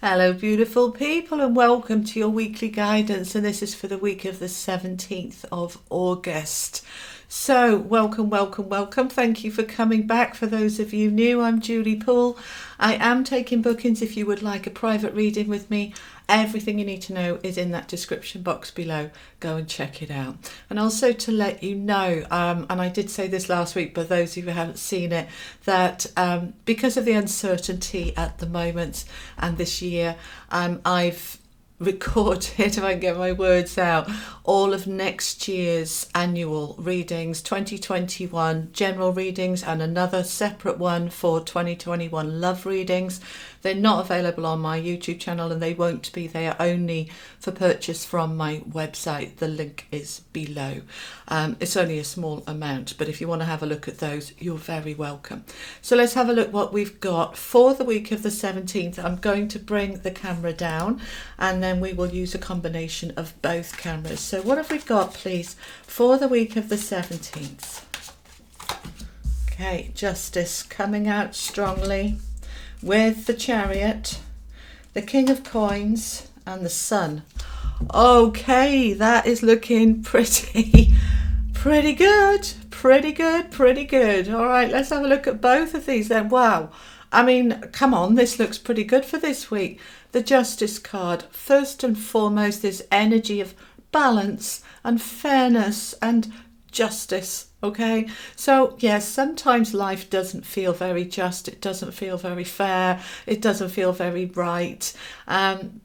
Hello beautiful people, and welcome to your weekly guidance, and this is for the week of the 17th of August. So welcome. Thank you for coming back. For those of you new, I'm Julie Poole. I am taking bookings if you would like a private reading with me. Everything you need to know is in that description box below. Go and check it out. And also to let you know, and I did say this last week, but those of you who haven't seen it, that because of the uncertainty at the moment and this year, I've recorded, if I can get my words out, all of next year's annual readings, 2021 general readings, and another separate one for 2021 love readings. They're not available on my YouTube channel, and they won't be. They are only for purchase from my website. The link is below. It's only a small amount, but if you want to have a look at those, you're very welcome. So let's have a look what we've got for the week of the 17th. I'm going to bring the camera down, and then we will use a combination of both cameras. So what have we got, please, for the week of the 17th? Okay, Justice coming out strongly with the Chariot, the King of Coins, and the Sun. Okay, that is looking pretty good. All right, let's have a look at both of these then. Wow. I mean, come on, this looks pretty good for this week. The Justice card, first and foremost, this energy of balance and fairness and justice. Okay, so yes, sometimes life doesn't feel very just, it doesn't feel very fair, it doesn't feel very right,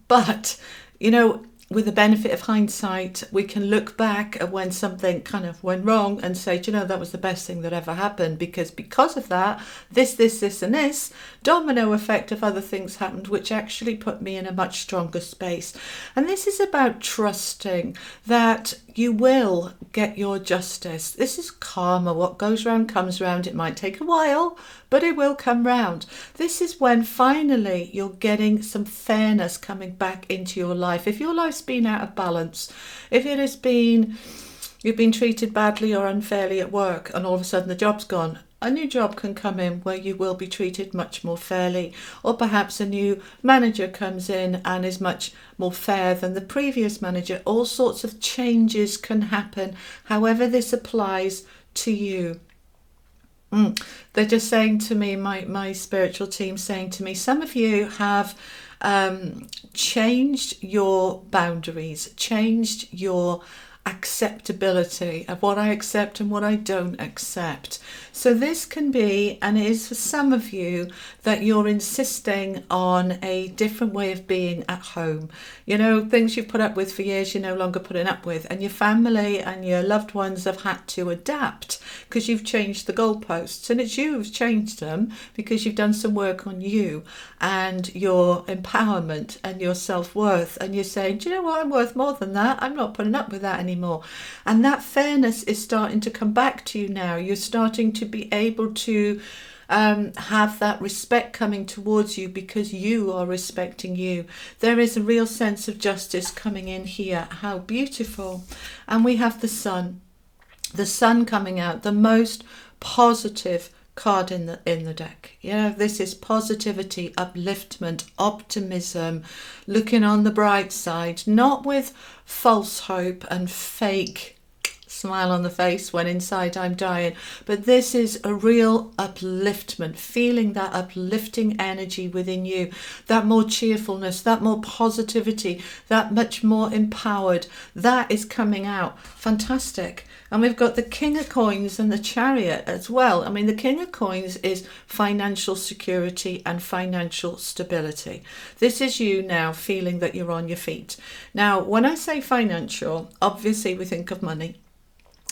but you know, with the benefit of hindsight, we can look back at when something kind of went wrong and say, do you know, that was the best thing that ever happened, because of that, this and this domino effect of other things happened, which actually put me in a much stronger space. And this is about trusting that you will get your justice. This is karma. What goes round comes round. It might take a while, but it will come round. This is when finally you're getting some fairness coming back into your life. If your life's been out of balance, if it has been, you've been treated badly or unfairly at work, and all of a sudden the job's gone, a new job can come in where you will be treated much more fairly, or perhaps a new manager comes in and is much more fair than the previous manager. All sorts of changes can happen, however this applies to you. They're just saying to me, my spiritual team saying to me, some of you have changed your boundaries, changed your acceptability of what I accept and what I don't accept. So this can be, and it is for some of you, that you're insisting on a different way of being at home. You know, things you've put up with for years, you're no longer putting up with, and your family and your loved ones have had to adapt because you've changed the goalposts, and it's you who's changed them because you've done some work on you and your empowerment and your self-worth, and you're saying, do you know what, I'm worth more than that. I'm not putting up with that anymore. And that fairness is starting to come back to you now. You're starting to be able to have that respect coming towards you because you are respecting you. There is a real sense of justice coming in here. How beautiful. And we have the Sun coming out, the most positive card in the deck. Yeah, this is positivity, upliftment, optimism, looking on the bright side, not with false hope and fake smile on the face when inside I'm dying, but this is a real upliftment, feeling that uplifting energy within you, that more cheerfulness, that more positivity, that much more empowered, that is coming out. Fantastic. And we've got the King of Coins and the Chariot as well. I mean, the King of Coins is financial security and financial stability. This is you now feeling that you're on your feet. Now, when I say financial, obviously we think of money.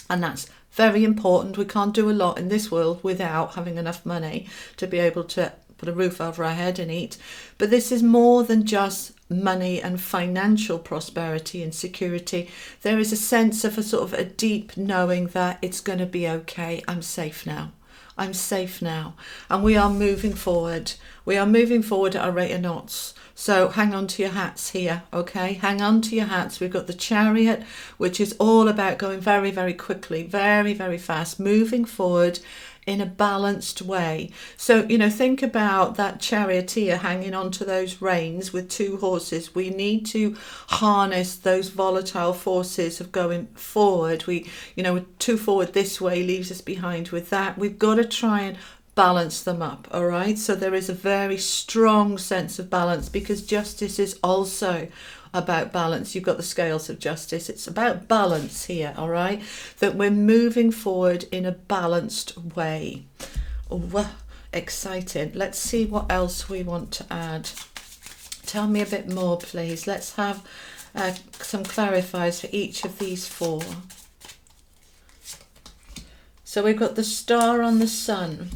And that's very important. We can't do a lot in this world without having enough money to be able to put a roof over our head and eat. But this is more than just money and financial prosperity and security. There is a sense of a sort of a deep knowing that it's going to be okay. I'm safe now. I'm safe now. And we are moving forward. We are moving forward at a rate of knots. So hang on to your hats here, okay? Hang on to your hats. We've got the Chariot, which is all about going very, very quickly, very, very fast, moving forward in a balanced way. So, you know, think about that charioteer hanging onto those reins with two horses. We need to harness those volatile forces of going forward. You know, too forward this way leaves us behind with that. We've got to try and balance them up, all right? So there is a very strong sense of balance, because justice is also about balance. You've got the scales of justice. It's about balance here, all right? That we're moving forward in a balanced way. Oh, exciting. Let's see what else we want to add. Tell me a bit more, please. Let's have some clarifiers for each of these four. So we've got the star on the sun.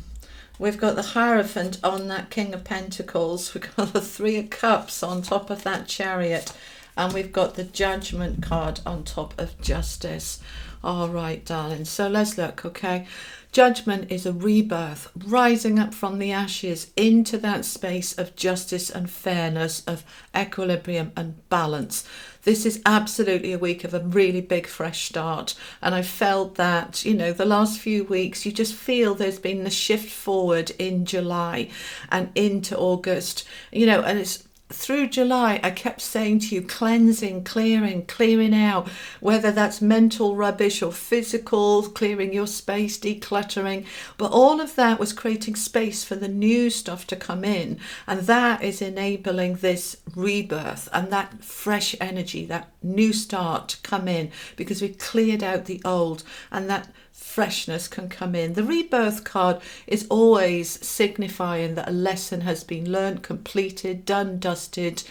We've got the Hierophant on that King of Pentacles. We've got the Three of Cups on top of that Chariot. And we've got the Judgment card on top of Justice. All right, darling. So let's look, okay? Judgment is a rebirth, rising up from the ashes into that space of justice and fairness, of equilibrium and balance. This is absolutely a week of a really big fresh start. And I felt that, you know, the last few weeks, you just feel there's been the shift forward in July and into August, you know, and it's through July, I kept saying to you, cleansing, clearing out, whether that's mental rubbish or physical, clearing your space, decluttering. But all of that was creating space for the new stuff to come in. And that is enabling this rebirth and that fresh energy, that new start to come in, because we cleared out the old, and that freshness can come in. The rebirth card is always signifying that a lesson has been learned, completed, done, dusted,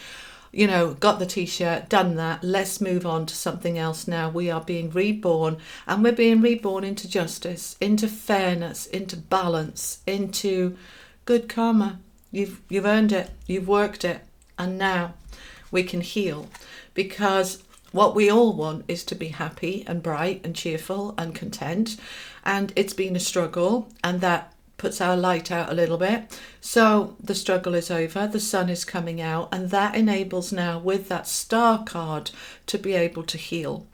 you know, got the t-shirt, done that. Let's move on to something else now. We are being reborn, and we're being reborn into justice, into fairness, into balance, into good karma. You've earned it, you've worked it, and now we can heal, because what we all want is to be happy and bright and cheerful and content. And it's been a struggle, and that puts our light out a little bit. So the struggle is over, the sun is coming out, and that enables now with that star card to be able to heal.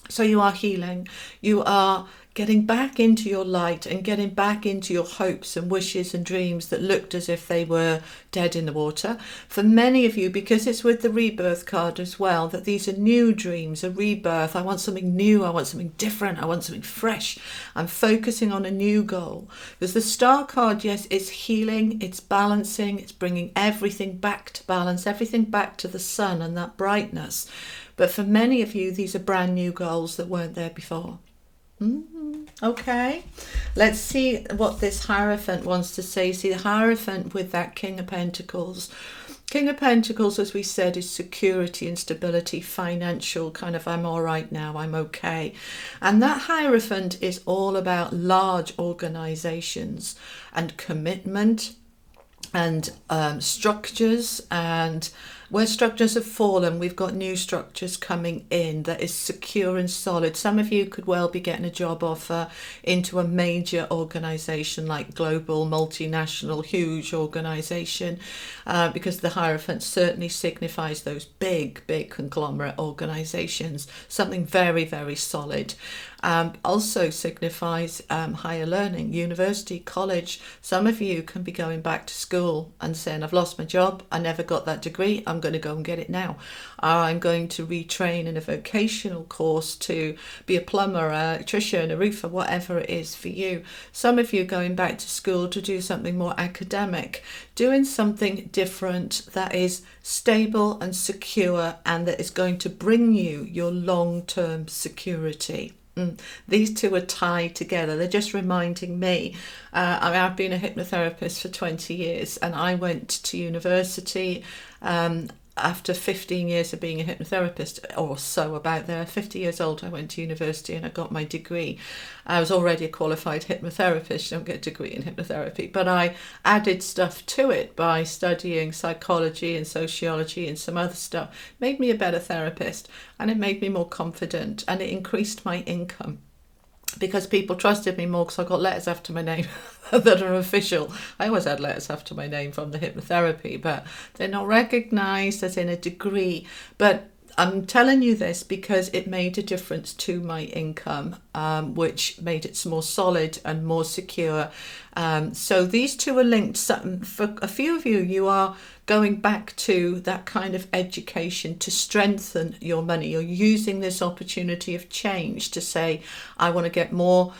So you are healing, you are getting back into your light and getting back into your hopes and wishes and dreams that looked as if they were dead in the water. For many of you, because it's with the rebirth card as well, that these are new dreams, a rebirth. I want something new, I want something different, I want something fresh. I'm focusing on a new goal. Because the star card, yes, it's healing, it's balancing, it's bringing everything back to balance, everything back to the sun and that brightness. But for many of you, these are brand new goals that weren't there before. Okay, let's see what this Hierophant wants to say. See, the Hierophant with that King of Pentacles. King of Pentacles, as we said, is security and stability, financial, kind of, I'm all right now, I'm okay. And that Hierophant is all about large organizations and commitment and structures, and where structures have fallen, we've got new structures coming in that is secure and solid. Some of you could well be getting a job offer into a major organization, like global, multinational, huge organization, because the Hierophant certainly signifies those big conglomerate organizations, something very, very solid. Also signifies higher learning, university, college. Some of you can be going back to school and saying, I've lost my job, I never got that degree, I'm going to go and get it now. I'm going to retrain in a vocational course to be a plumber, an electrician, a roofer, whatever it is for you. Some of you going back to school to do something more academic, doing something different that is stable and secure, and that is going to bring you your long-term security. These two are tied together. They're just reminding me. I've been a hypnotherapist for 20 years, and I went to university after 15 years of being a hypnotherapist, or so about there. 50 years old, I went to university and I got my degree. I was already a qualified hypnotherapist. You don't get a degree in hypnotherapy, but I added stuff to it by studying psychology and sociology and some other stuff. It made me a better therapist, and it made me more confident, and it increased my income, because people trusted me more, because I got letters after my name that are official. I always had letters after my name from the hypnotherapy, but they're not recognised as in a degree. But I'm telling you this because it made a difference to my income, which made it more solid and more secure. So these two are linked. For a few of you, you are going back to that kind of education to strengthen your money. You're using this opportunity of change to say, I want to get more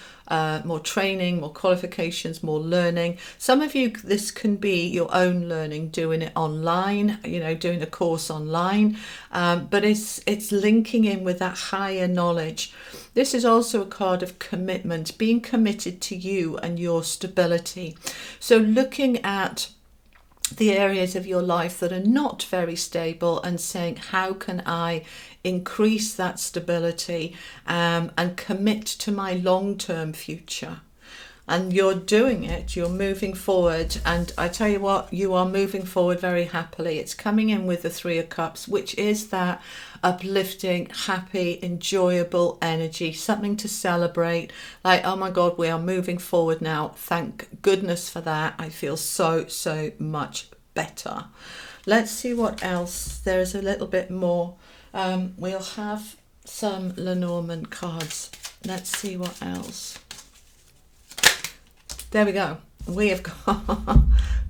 training, more qualifications, more learning. Some of you, this can be your own learning, doing it online, doing a course online, but it's linking in with that higher knowledge. This is also a card of commitment, being committed to you and your stability. So looking at the areas of your life that are not very stable and saying, how can I increase that stability and commit to my long-term future? And you're doing it, you're moving forward, and I tell you what, you are moving forward very happily. It's coming in with the Three of Cups, which is that uplifting, happy, enjoyable energy, something to celebrate, like, oh my God, we are moving forward now. Thank goodness for that. I feel so much better. Let's see what else. There is a little bit more. We'll have some Lenormand cards. Let's see what else. There we go. We have got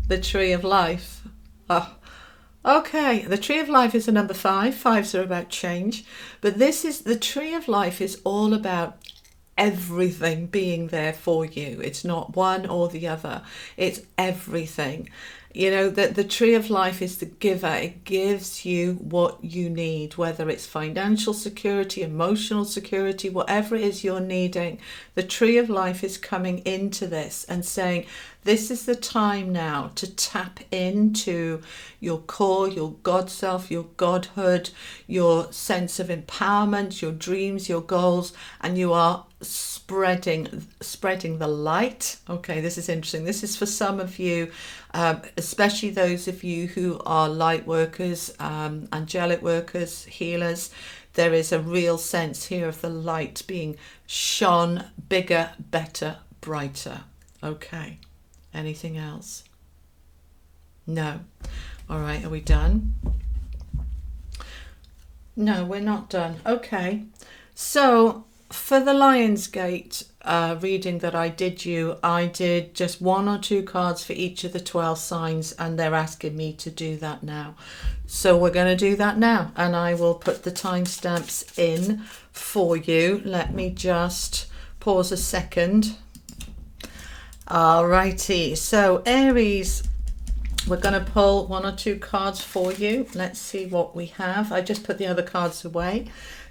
the Tree of Life. Oh, okay. The Tree of Life is a number 5. 5s are about change. But this is, the Tree of Life is all about everything being there for you. It's not one or the other. It's everything. That the Tree of Life is the giver. It gives you what you need, whether it's financial security, emotional security, whatever it is you're needing. The Tree of Life is coming into this and saying, this is the time now to tap into your core, your God self, your Godhood, your sense of empowerment, your dreams, your goals, and you are spreading the light. Okay, this is interesting. This is for some of you, especially those of you who are light workers, angelic workers, healers. There is a real sense here of the light being shone bigger, better, brighter. Okay. Anything else? No. All right, are we done? No, we're not done. Okay. So for the Lionsgate reading that I did just 1 or 2 cards for each of the 12 signs, and they're asking me to do that now. So we're going to do that now, and I will put the timestamps in for you. Let me just pause a second. Alrighty, so Aries, we're going to pull 1 or 2 cards for you. Let's see what we have. I just put the other cards away.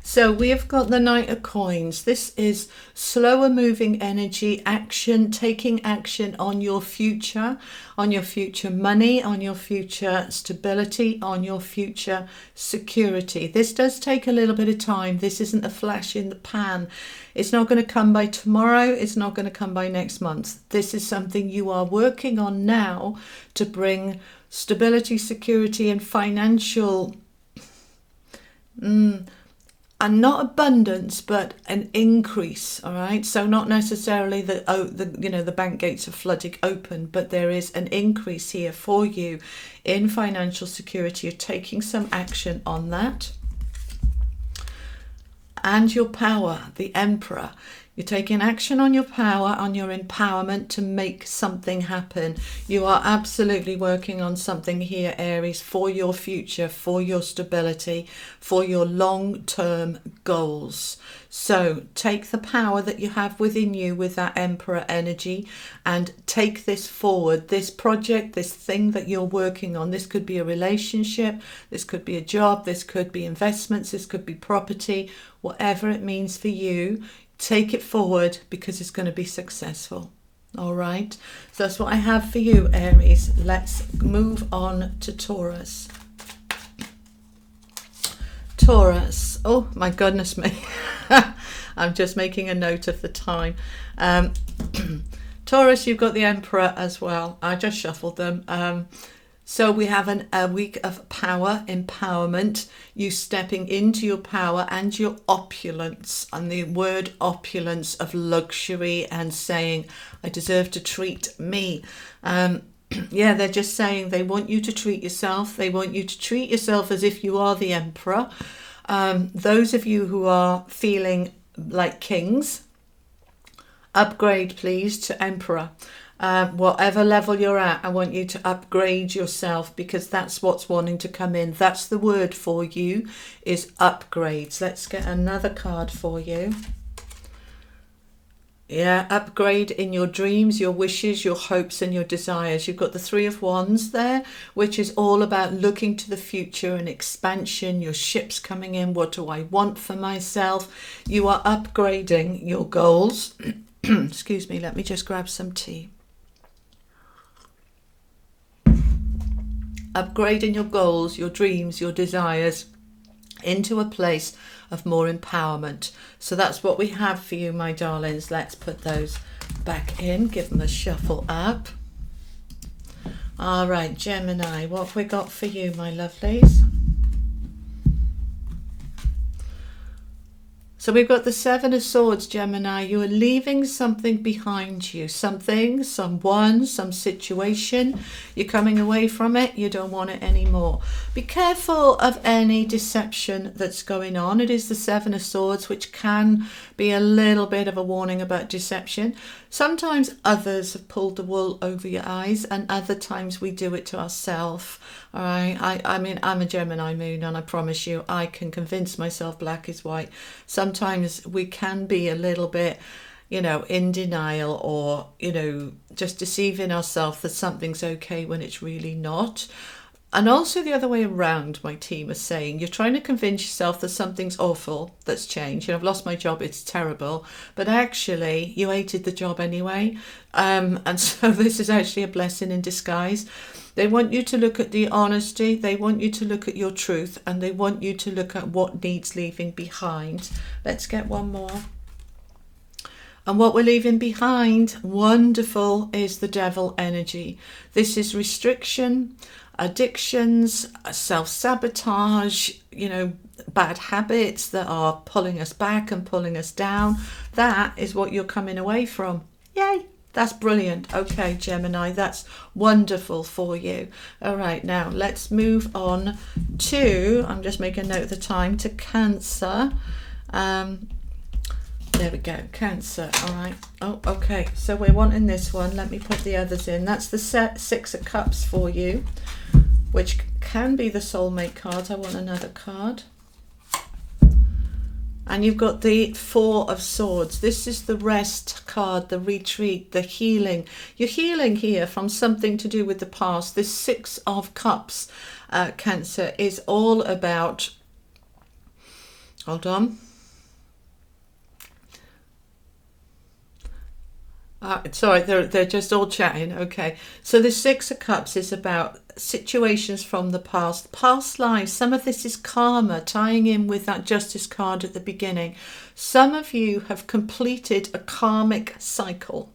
So we have got the Knight of Coins. This is slower moving energy, action, taking action on your future money, on your future stability, on your future security. This does take a little bit of time. This isn't a flash in the pan. It's not going to come by tomorrow. It's not going to come by next month. This is something you are working on now to bring stability, security, and financial and not abundance, but an increase. All right, so not necessarily the bank gates are flooding open, but there is an increase here for you in financial security. You're taking some action on that. And your power, the Emperor. You're taking action on your power, on your empowerment to make something happen. You are absolutely working on something here, Aries, for your future, for your stability, for your long-term goals. So take the power that you have within you with that Emperor energy and take this forward. This project, this thing that you're working on, this could be a relationship, this could be a job, this could be investments, this could be property, whatever it means for you. Take it forward because it's going to be successful. All right. So that's what I have for you, Aries. Let's move on to Taurus. Taurus. Oh, my goodness me. I'm just making a note of the time. Taurus, you've got the Emperor as well. I just shuffled them. So we have a week of power, empowerment, you stepping into your power and your opulence, and the word opulence of luxury and saying, I deserve to treat me. Yeah, they're just saying they want you to treat yourself. They want you to treat yourself as if you are the Emperor. Those of you who are feeling like kings, upgrade please to Emperor. Whatever level you're at, I want you to upgrade yourself, because that's what's wanting to come in. That's the word for you, is upgrades. Let's get another card for you. Yeah, upgrade in your dreams, your wishes, your hopes and your desires. You've got the Three of Wands there, which is all about looking to the future and expansion. Your ship's coming in. What do I want for myself? You are upgrading your goals. Excuse me, let me just grab some tea. Upgrading your goals, your dreams, your desires into a place of more empowerment. So that's what we have for you, my darlings. Let's put those back in, give them a shuffle up. All right, Gemini, what have we got for you, my lovelies? So we've got the Seven of Swords, Gemini. You are leaving something behind you. Something, someone, some situation. You're coming away from it. You don't want it anymore. Be careful of any deception that's going on. It is the Seven of Swords, which can be a little bit of a warning about deception. Sometimes others have pulled the wool over your eyes, and other times we do it to ourselves. All right. I mean, I'm a Gemini moon, and I promise you, I can convince myself black is white. Sometimes we can be a little bit, you know, in denial, or, you know, just deceiving ourselves that something's okay when it's really not. And also the other way around, my team is saying, you're trying to convince yourself that something's awful that's changed. You know, I've lost my job, it's terrible. But actually, you hated the job anyway. And so this is actually a blessing in disguise. They want you to look at the honesty. They want you to look at your truth. And they want you to look at what needs leaving behind. Let's get one more. And what we're leaving behind, wonderful, is the devil energy. This is restriction, addictions, self-sabotage, you know, bad habits that are pulling us back and pulling us down. That is what you're coming away from. Yay! That's brilliant. Okay, Gemini, that's wonderful for you. All right, now let's move on to, I'm just making a note of the time, to Cancer. There we go, Cancer. All right. Oh, okay. So we're wanting this one. Let me put the others in. That's the Six of Cups for you, which can be the soulmate cards. I want another card. And you've got the Four of Swords. This is the rest card, the retreat, the healing. You're healing here from something to do with the past. This Six of Cups, Cancer, is all about... Hold on. Sorry, they're just all chatting. Okay, so the Six of Cups is about situations from the past lives. Some of this is karma, tying in with that Justice card at the beginning. Some of you have completed a karmic cycle.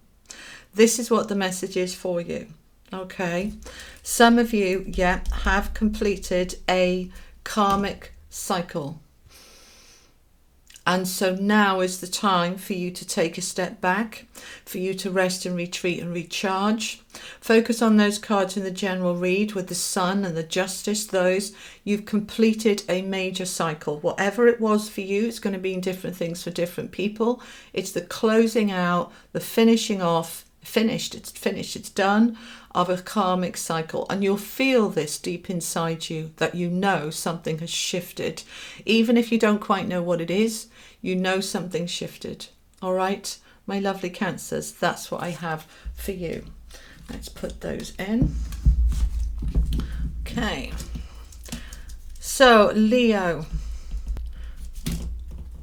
This is what the message is for you. Okay, some of you, yeah, have completed a karmic cycle. And so now is the time for you to take a step back, for you to rest and retreat and recharge. Focus on those cards in the general read with the Sun and the Justice. Those, you've completed a major cycle. Whatever it was for you, it's going to mean different things for different people. It's the closing out, the finishing off, it's done, of a karmic cycle. And you'll feel this deep inside you, that you know something has shifted. Even if you don't quite know what it is, you know something shifted. All right, my lovely Cancers, that's what I have for you. Let's put those in. Okay, so Leo,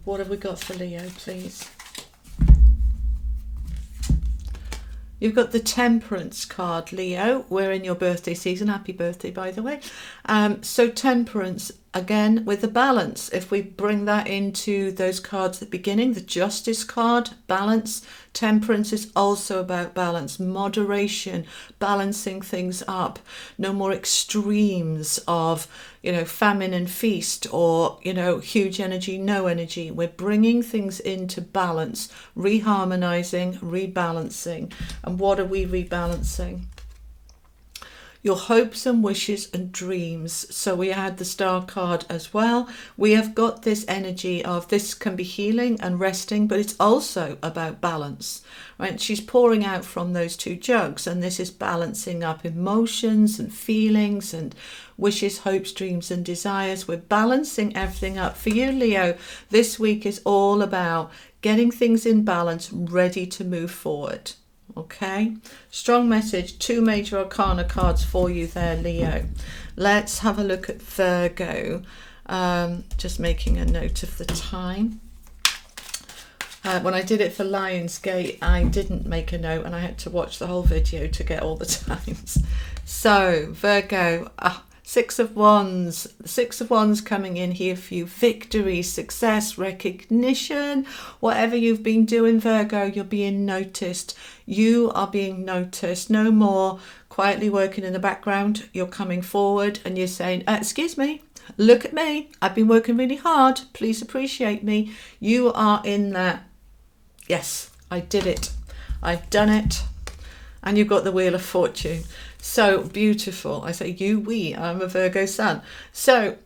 what have we got for Leo, please? You've got the Temperance card, Leo. We're in your birthday season. Happy birthday, by the way. So Temperance, again, with the balance. If we bring that into those cards at the beginning, the Justice card, balance. Temperance is also about balance, moderation, balancing things up. No more extremes of, you know, famine and feast, or, you know, huge energy, no energy. We're bringing things into balance, reharmonizing, rebalancing. And what are we rebalancing? your hopes and wishes and dreams. So we add the Star card as well. We have got this energy of this can be healing and resting, but it's also about balance, right? She's pouring out from those two jugs, and this is balancing up emotions and feelings and wishes, hopes, dreams and desires. We're balancing everything up. For you, Leo, this week is all about getting things in balance, ready to move forward. Okay, strong message. 2 major arcana cards for you there, Leo. Let's have a look at Virgo. Just making a note of the time. When I did it for Lionsgate, I didn't make a note and I had to watch the whole video to get all the times. So Virgo, 6 of Wands. The 6 of Wands coming in here for you. Victory, success, recognition. Whatever you've been doing, Virgo, you're being noticed. You are being noticed. No more quietly working in the background. You're coming forward and you're saying, excuse me, look at me. I've been working really hard. Please appreciate me. You are in that. Yes, I did it. I've done it. And you've got the Wheel of Fortune. So beautiful. I say you, we. I'm a Virgo sun. So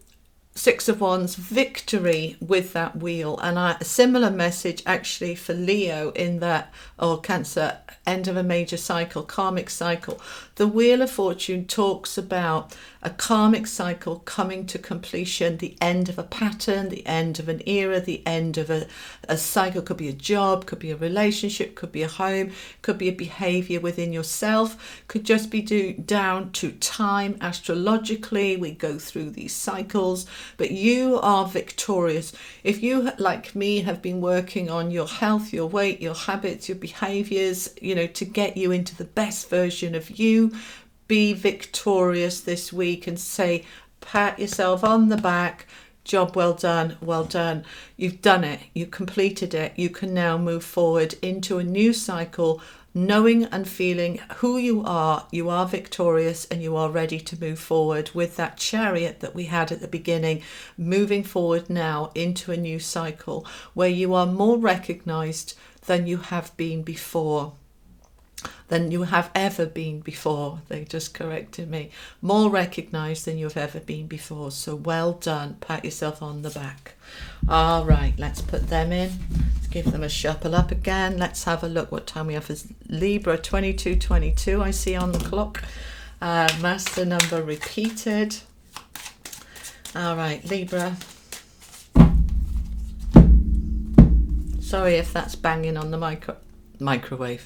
6 of Wands, victory with that wheel. And a similar message actually for Leo in that, or Cancer, end of a major cycle, karmic cycle. The Wheel of Fortune talks about a karmic cycle coming to completion, the end of a pattern, the end of an era, the end of a cycle. Could be a job, could be a relationship, could be a home, could be a behavior within yourself, could just be down to time. Astrologically, we go through these cycles, but you are victorious. If you, like me, have been working on your health, your weight, your habits, your behaviors, you know, to get you into the best version of you, be victorious this week and say, pat yourself on the back, job well done, well done. You've done it, you completed it. You can now move forward into a new cycle, knowing and feeling who you are victorious, and you are ready to move forward with that Chariot that we had at the beginning, moving forward now into a new cycle where you are more recognized than you have been before. Than you have ever been before. They just corrected me. More recognized than you've ever been before. So well done. Pat yourself on the back. All right, let's put them in. Let's give them a shuffle up again. Let's have a look what time we have as Libra. 2222 I see on the clock. Master number repeated. All right, Libra. Sorry if that's banging on the microphone.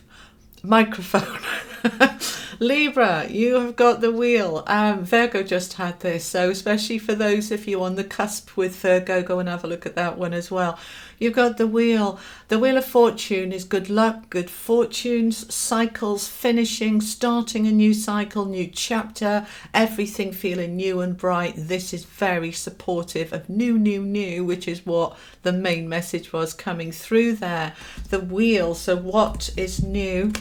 Libra, you have got the wheel. Virgo just had this, so especially for those of you on the cusp with Virgo, go and have a look at that one as well. You've got the wheel. The Wheel of Fortune is good luck, good fortunes, cycles, finishing, starting a new cycle, new chapter, everything feeling new and bright. This is very supportive of new, which is what the main message was coming through there. The wheel, so what is new?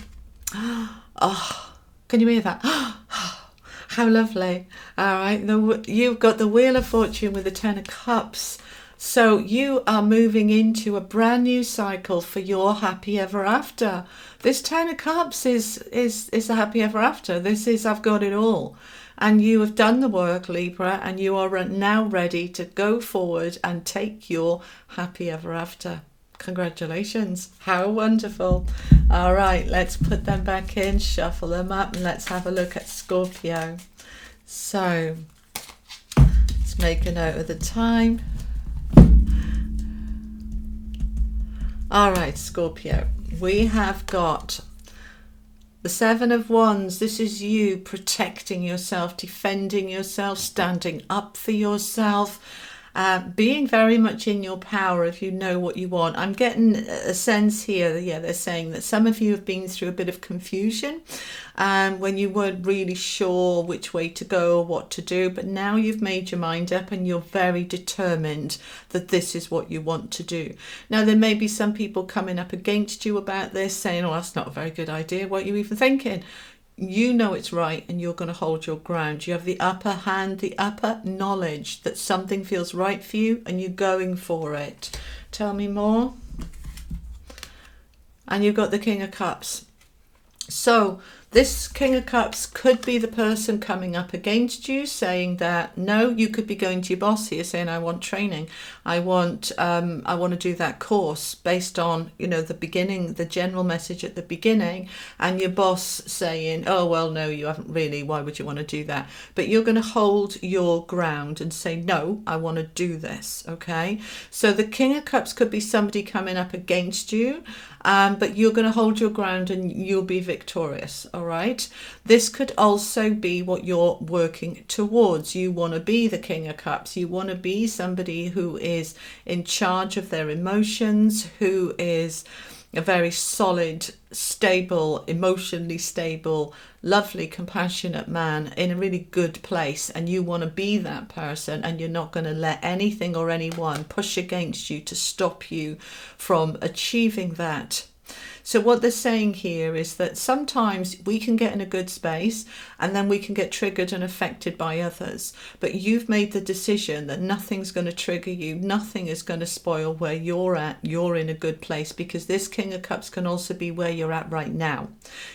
Oh, can you hear that? How lovely. All right, you've got the Wheel of Fortune with the 10 of Cups. So you are moving into a brand new cycle for your happy ever after. This 10 of Cups is a happy ever after. This is I've got it all. And you have done the work, Libra, and you are now ready to go forward and take your happy ever after. Congratulations. How wonderful. All right, let's put them back in, shuffle them up, and let's have a look at Scorpio. So let's make a note of the time. All right, Scorpio, we have got the 7 of Wands. This is you protecting yourself, defending yourself, standing up for yourself. Being very much in your power if you know what you want. I'm getting a sense here, they're saying that some of you have been through a bit of confusion when you weren't really sure which way to go or what to do, but now you've made your mind up and you're very determined that this is what you want to do. Now, there may be some people coming up against you about this, saying, oh, that's not a very good idea. What are you even thinking? You know it's right and you're going to hold your ground. You have the upper hand, the upper knowledge that something feels right for you and you're going for it. Tell me more. And you've got the King of Cups. So This King of Cups could be the person coming up against you, saying that no. You could be going to your boss here saying, I want training, I want to do that course, based on, you know, the beginning, the general message at the beginning, and your boss saying, oh well, no, you haven't really, why would you want to do that? But you're going to hold your ground and say, no, I want to do this. Okay, so the King of Cups could be somebody coming up against you, but you're going to hold your ground and you'll be victorious. All right. This could also be what you're working towards. You want to be the King of Cups. You want to be somebody who is in charge of their emotions, who is a very solid, stable, emotionally stable, lovely, compassionate man in a really good place. And you want to be that person, and you're not going to let anything or anyone push against you to stop you from achieving that. So what they're saying here is that sometimes we can get in a good space and then we can get triggered and affected by others. But you've made the decision that nothing's going to trigger you. Nothing is going to spoil where you're at. You're in a good place, because this King of Cups can also be where you're at right now.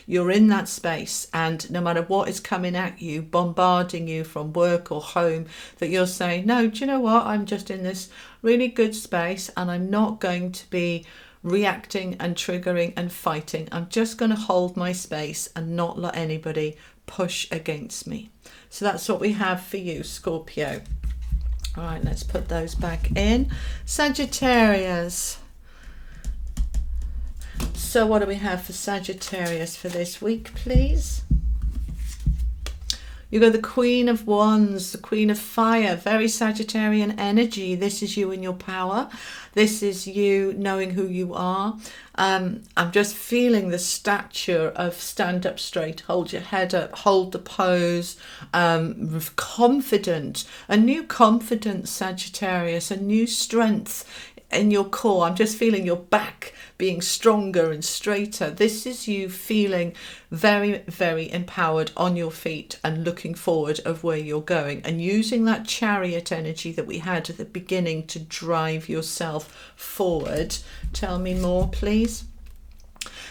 You're in that space, and no matter what is coming at you, bombarding you from work or home, that you're saying, no, do you know what? I'm just in this really good space and I'm not going to be reacting and triggering and fighting. I'm just going to hold my space and not let anybody push against me. So that's what we have for you, Scorpio. All right, let's put those back in. Sagittarius. So what do we have for Sagittarius for this week, please? You got the Queen of Wands, the Queen of Fire, very Sagittarian energy. This is you in your power. This is you knowing who you are. I'm just feeling the stature of stand up straight, hold your head up, hold the pose, confident, a new confidence, Sagittarius, a new strength in your core. I'm just feeling your back being stronger and straighter. This is you feeling very, very empowered on your feet and looking forward of where you're going, and using that Chariot energy that we had at the beginning to drive yourself forward. Tell me more, please.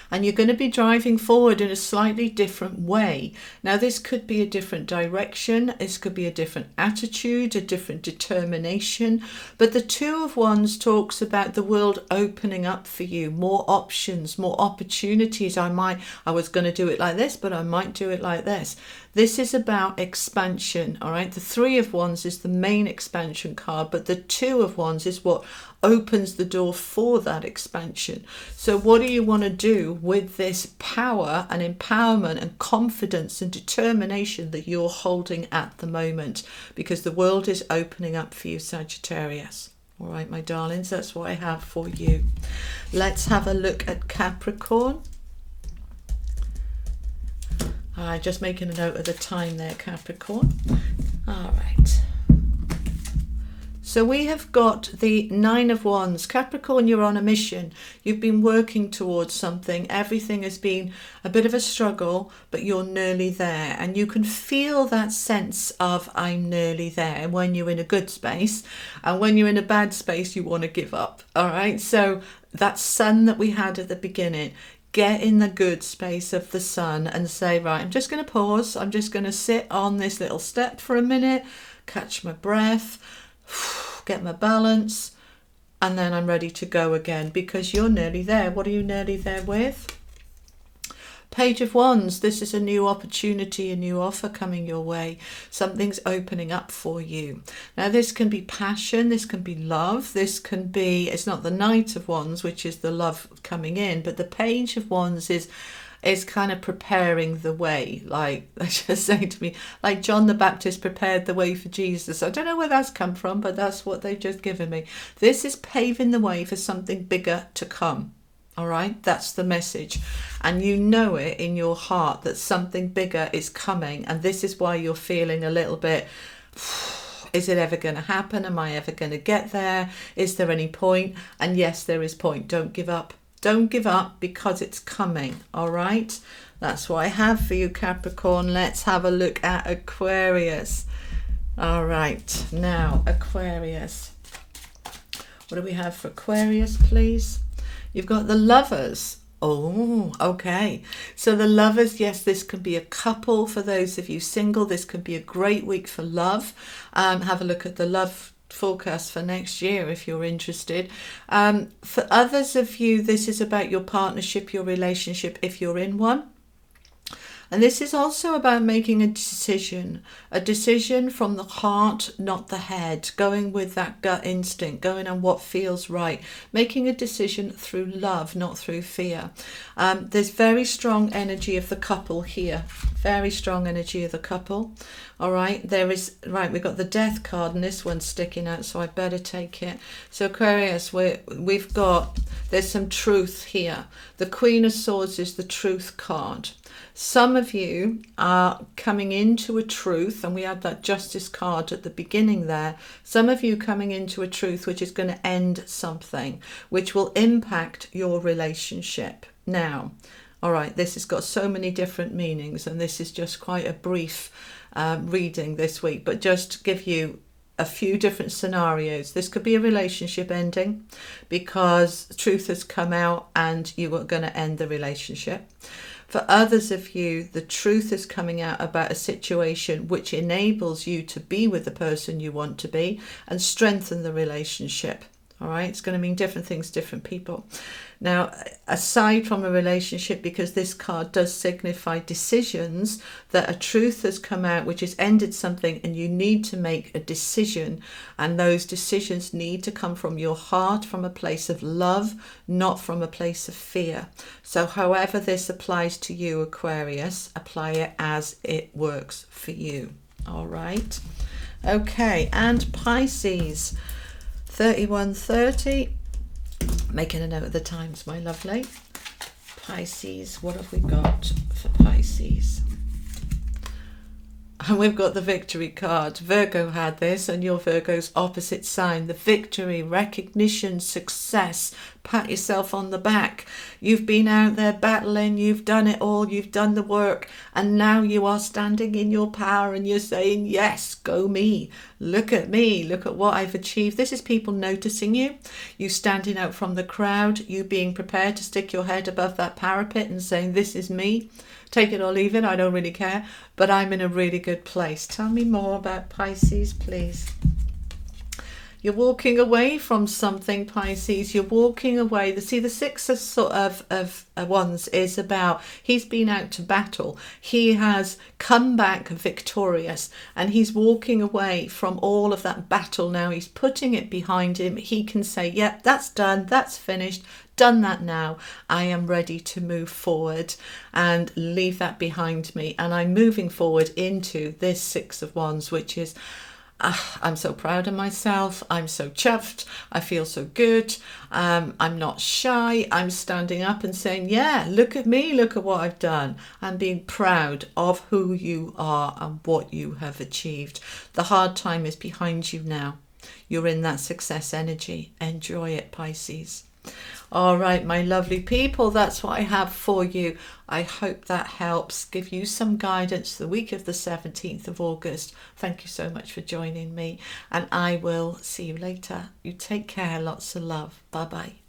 And you're going to be driving forward in a slightly different way. Now, this could be a different direction. This could be a different attitude, a different determination. But the Two of Wands talks about the world opening up for you, more options, more opportunities. I was going to do it like this, but I might do it like this. This is about expansion, all right? The Three of Wands is the main expansion card, but the Two of Wands is what opens the door for that expansion. So what do you want to do with this power and empowerment and confidence and determination that you're holding at the moment? Because the world is opening up for you, Sagittarius. All right, my darlings, that's what I have for you. Let's have a look at Capricorn. Just making a note of the time there, Capricorn. All right. So we have got the Nine of Wands. Capricorn, you're on a mission. You've been working towards something. Everything has been a bit of a struggle, but you're nearly there. And you can feel that sense of I'm nearly there when you're in a good space. And when you're in a bad space, you want to give up. All right. So that sun that we had at the beginning, get in the good space of the sun and say, right, I'm just going to pause. I'm just going to sit on this little step for a minute, catch my breath, get my balance, and then I'm ready to go again, because you're nearly there. What are you nearly there with? Page of Wands. This is a new opportunity, a new offer coming your way. Something's opening up for you. Now, this can be passion, this can be love, this can be, it's not the Knight of Wands, which is the love coming in, but the Page of Wands is kind of preparing the way. Like, they just say to me, like John the Baptist prepared the way for Jesus. I don't know where that's come from, but that's what they've just given me. This is paving the way for something bigger to come. All right, that's the message. And you know it in your heart that something bigger is coming. And this is why you're feeling a little bit, is it ever going to happen? Am I ever going to get there? Is there any point? And yes, there is point. Don't give up. Don't give up, because it's coming. All right, that's what I have for you, Capricorn. Let's have a look at Aquarius. All right, now Aquarius. What do we have for Aquarius, please? You've got the Lovers. Oh, okay. So the lovers, yes, this can be a couple. For those of you single, this can be a great week for love. Have a look at the love forecast for next year if you're interested. For others of you, this is about your partnership, your relationship, if you're in one. And this is also about making a decision from the heart, not the head, going with that gut instinct, going on what feels right, making a decision through love, not through fear. There's very strong energy of the couple here, very strong energy of the couple. All right, we've got the death card and this one's sticking out, so I better take it. So Aquarius, there's some truth here. The Queen of Swords is the truth card. Some of you are coming into a truth, and we had that Justice card at the beginning there. Some of you coming into a truth which is going to end something, which will impact your relationship. Now, all right, this has got so many different meanings, and this is just quite a brief reading this week, but just to give you a few different scenarios. This could be a relationship ending because truth has come out and you are going to end the relationship. For others of you, the truth is coming out about a situation which enables you to be with the person you want to be and strengthen the relationship. All right, it's going to mean different things, different people. Now, aside from a relationship, because this card does signify decisions, that a truth has come out which has ended something and you need to make a decision. And those decisions need to come from your heart, from a place of love, not from a place of fear. So however this applies to you, Aquarius, apply it as it works for you. All right. Okay, and Pisces. 31:30, making a note of the times, my lovely. Pisces, what have we got for Pisces? And we've got the victory card. Virgo had this, and you're Virgo's opposite sign. The victory, recognition, success. Pat yourself on the back. You've been out there battling. You've done it all. You've done the work. And now you are standing in your power and you're saying, yes, go me. Look at me. Look at what I've achieved. This is people noticing you. You standing out from the crowd. You being prepared to stick your head above that parapet and saying, this is me. Take it or leave it, I don't really care, but I'm in a really good place. Tell me more about Pisces, please. You're walking away from something, Pisces. You're walking away. The Six of Wands is about, he's been out to battle. He has come back victorious and he's walking away from all of that battle now. He's putting it behind him. He can say, yep, that's done. That's finished. Done that now. I am ready to move forward and leave that behind me. And I'm moving forward into this Six of Wands, which is, I'm so proud of myself. I'm so chuffed. I feel so good. I'm not shy. I'm standing up and saying, yeah, look at me. Look at what I've done. I'm being proud of who you are and what you have achieved. The hard time is behind you now. You're in that success energy. Enjoy it, Pisces. All right, my lovely people, that's what I have for you. I hope that helps give you some guidance the week of the 17th of August. Thank you so much for joining me, and I will see you later. You take care. Lots of love. Bye-bye.